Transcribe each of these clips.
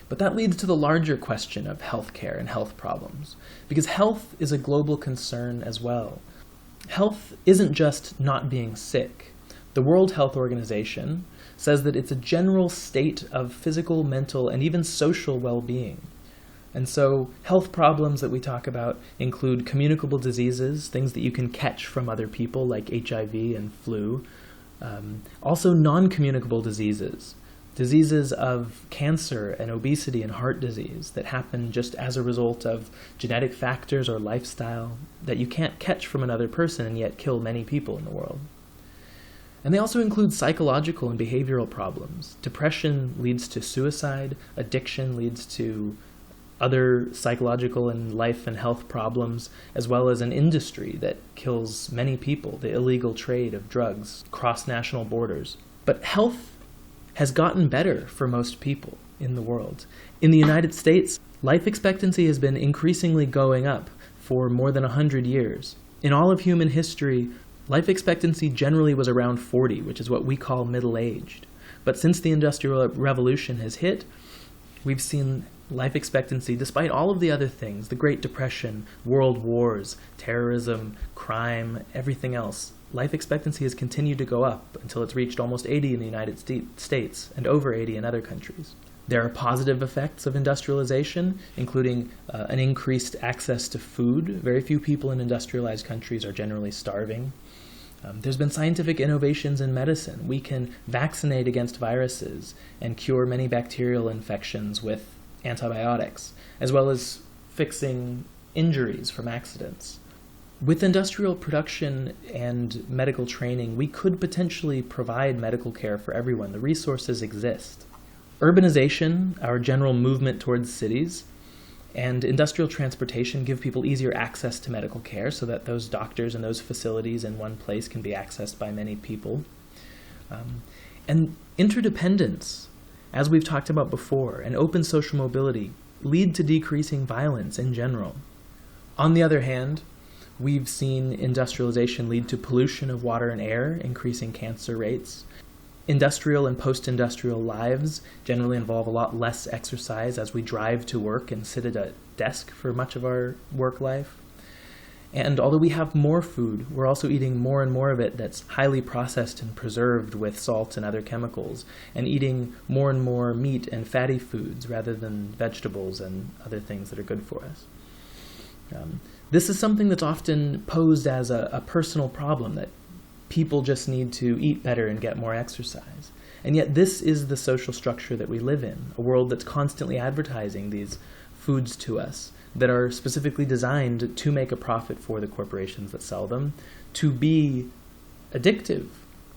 But that leads to the larger question of healthcare and health problems, because health is a global concern as well. Health isn't just not being sick. The World Health Organization says that it's a general state of physical, mental, and even social well-being. And so health problems that we talk about include communicable diseases, things that you can catch from other people like HIV and flu. Also non-communicable diseases, diseases of cancer and obesity and heart disease that happen just as a result of genetic factors or lifestyle that you can't catch from another person and yet kill many people in the world. And they also include psychological and behavioral problems. Depression leads to suicide, addiction leads to other psychological and life and health problems, as well as an industry that kills many people, the illegal trade of drugs across national borders. But health has gotten better for most people in the world. In the United States, life expectancy has been increasingly going up for more than 100 years. In all of human history, life expectancy generally was around 40, which is what we call middle-aged. But since the Industrial Revolution has hit, we've seen life expectancy, despite all of the other things, the Great Depression, world wars, terrorism, crime, everything else, life expectancy has continued to go up until it's reached almost 80 in the United States and over 80 in other countries. There are positive effects of industrialization, including an increased access to food. Very few people in industrialized countries are generally starving. There's been scientific innovations in medicine. We can vaccinate against viruses and cure many bacterial infections with antibiotics, as well as fixing injuries from accidents. With industrial production and medical training, we could potentially provide medical care for everyone. The resources exist. Urbanization, our general movement towards cities, and industrial transportation give people easier access to medical care so that those doctors and those facilities in one place can be accessed by many people. And interdependence, as we've talked about before, and open social mobility lead to decreasing violence in general. On the other hand, we've seen industrialization lead to pollution of water and air, increasing cancer rates. Industrial and post-industrial lives generally involve a lot less exercise as we drive to work and sit at a desk for much of our work life. And although we have more food, we're also eating more and more of it that's highly processed and preserved with salt and other chemicals, and eating more and more meat and fatty foods rather than vegetables and other things that are good for us. This is something that's often posed as a personal problem, that people just need to eat better and get more exercise. And yet this is the social structure that we live in, a world that's constantly advertising these foods to us that are specifically designed to make a profit for the corporations that sell them, to be addictive.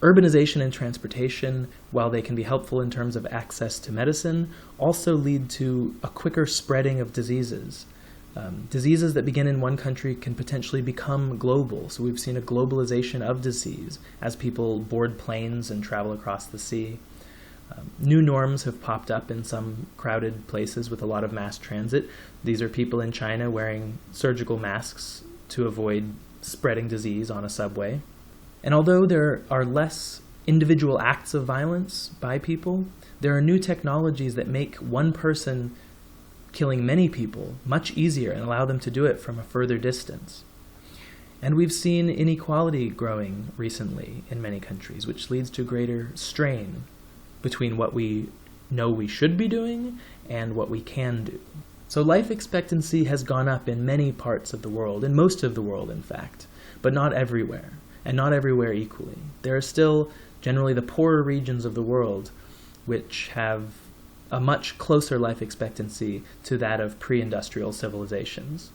Urbanization and transportation, while they can be helpful in terms of access to medicine, also lead to a quicker spreading of diseases. Diseases that begin in one country can potentially become global. So we've seen a globalization of disease as people board planes and travel across the sea. New norms have popped up in some crowded places with a lot of mass transit. These are people in China wearing surgical masks to avoid spreading disease on a subway. And although there are less individual acts of violence by people, there are new technologies that make one person killing many people much easier and allow them to do it from a further distance. And we've seen inequality growing recently in many countries, which leads to greater strain between what we know we should be doing and what we can do. So life expectancy has gone up in many parts of the world, in most of the world in fact, but not everywhere, and not everywhere equally. There are still generally the poorer regions of the world which have a much closer life expectancy to that of pre-industrial civilizations.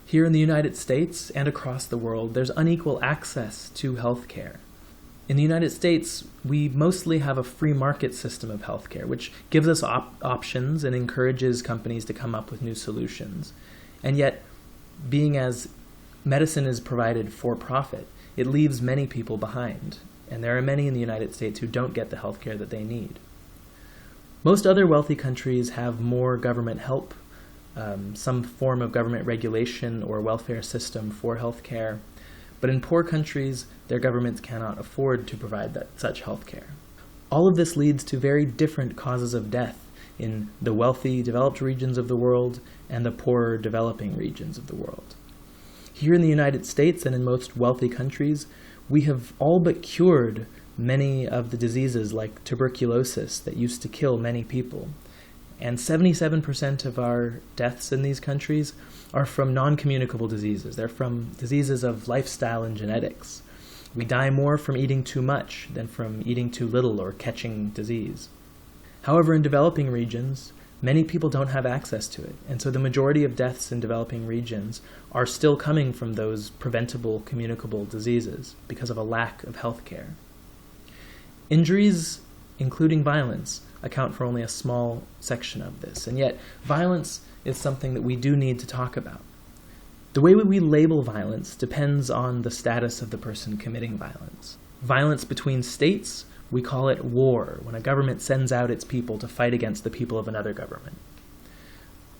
Here in the United States and across the world, there's unequal access to healthcare. In the United States, we mostly have a free market system of healthcare, which gives us options and encourages companies to come up with new solutions. And yet, being as medicine is provided for profit, it leaves many people behind. And there are many in the United States who don't get the healthcare that they need. Most other wealthy countries have more government help, some form of government regulation or welfare system for healthcare. But in poor countries, their governments cannot afford to provide such healthcare. All of this leads to very different causes of death in the wealthy, developed regions of the world and the poorer, developing regions of the world. Here in the United States and in most wealthy countries, we have all but cured many of the diseases like tuberculosis that used to kill many people. And 77% of our deaths in these countries are from non-communicable diseases. They're from diseases of lifestyle and genetics. We die more from eating too much than from eating too little or catching disease. However, in developing regions, many people don't have access to it, and so the majority of deaths in developing regions are still coming from those preventable, communicable diseases because of a lack of health care. Injuries, including violence, account for only a small section of this, and yet violence is something that we do need to talk about. The way we label violence depends on the status of the person committing violence. Violence between states, we call it war, when a government sends out its people to fight against the people of another government.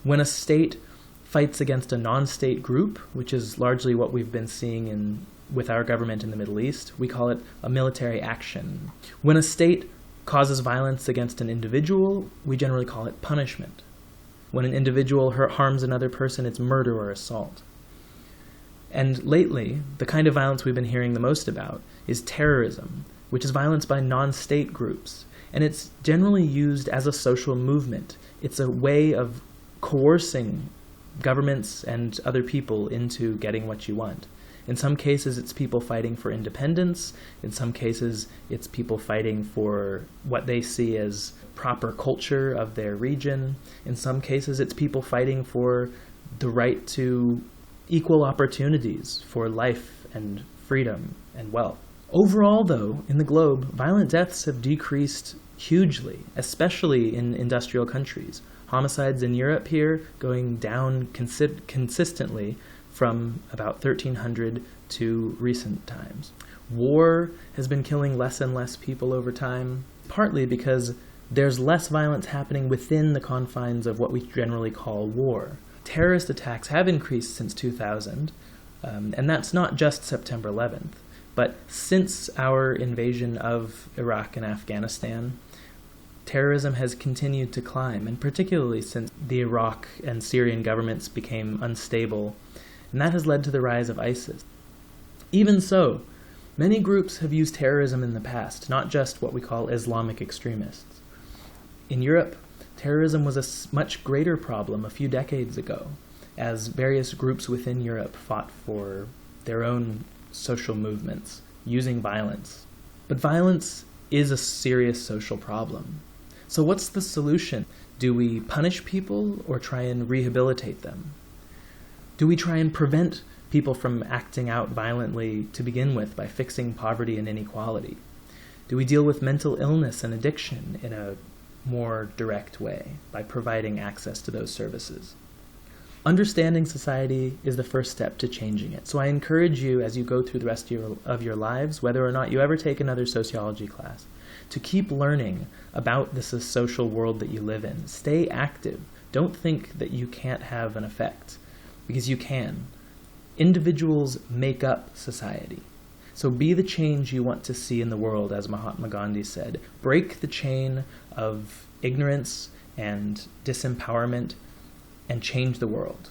When a state fights against a non-state group, which is largely what we've been seeing with our government in the Middle East, we call it a military action. When a state causes violence against an individual, we generally call it punishment. When an individual harms another person, it's murder or assault. And lately, the kind of violence we've been hearing the most about is terrorism, which is violence by non-state groups. And it's generally used as a social movement. It's a way of coercing governments and other people into getting what you want. In some cases, it's people fighting for independence. In some cases, it's people fighting for what they see as proper culture of their region. In some cases, it's people fighting for the right to equal opportunities for life and freedom and wealth. Overall, though, in the globe, violent deaths have decreased hugely, especially in industrial countries. Homicides in Europe here going down consistently from about 1300 to recent times. War has been killing less and less people over time, partly because there's less violence happening within the confines of what we generally call war. Terrorist attacks have increased since 2000, and that's not just September 11th, but since our invasion of Iraq and Afghanistan, terrorism has continued to climb, and particularly since the Iraq and Syrian governments became unstable, and that has led to the rise of ISIS. Even so, many groups have used terrorism in the past, not just what we call Islamic extremists. In Europe, terrorism was a much greater problem a few decades ago, as various groups within Europe fought for their own social movements, using violence. But violence is a serious social problem. So what's the solution? Do we punish people or try and rehabilitate them? Do we try and prevent people from acting out violently to begin with by fixing poverty and inequality? Do we deal with mental illness and addiction in a more direct way by providing access to those services? Understanding society is the first step to changing it. So I encourage you, as you go through the rest of your lives, whether or not you ever take another sociology class, to keep learning about this social world that you live in. Stay active. Don't think that you can't have an effect, because you can. Individuals make up society. So be the change you want to see in the world, as Mahatma Gandhi said. Break the chain of ignorance and disempowerment and change the world.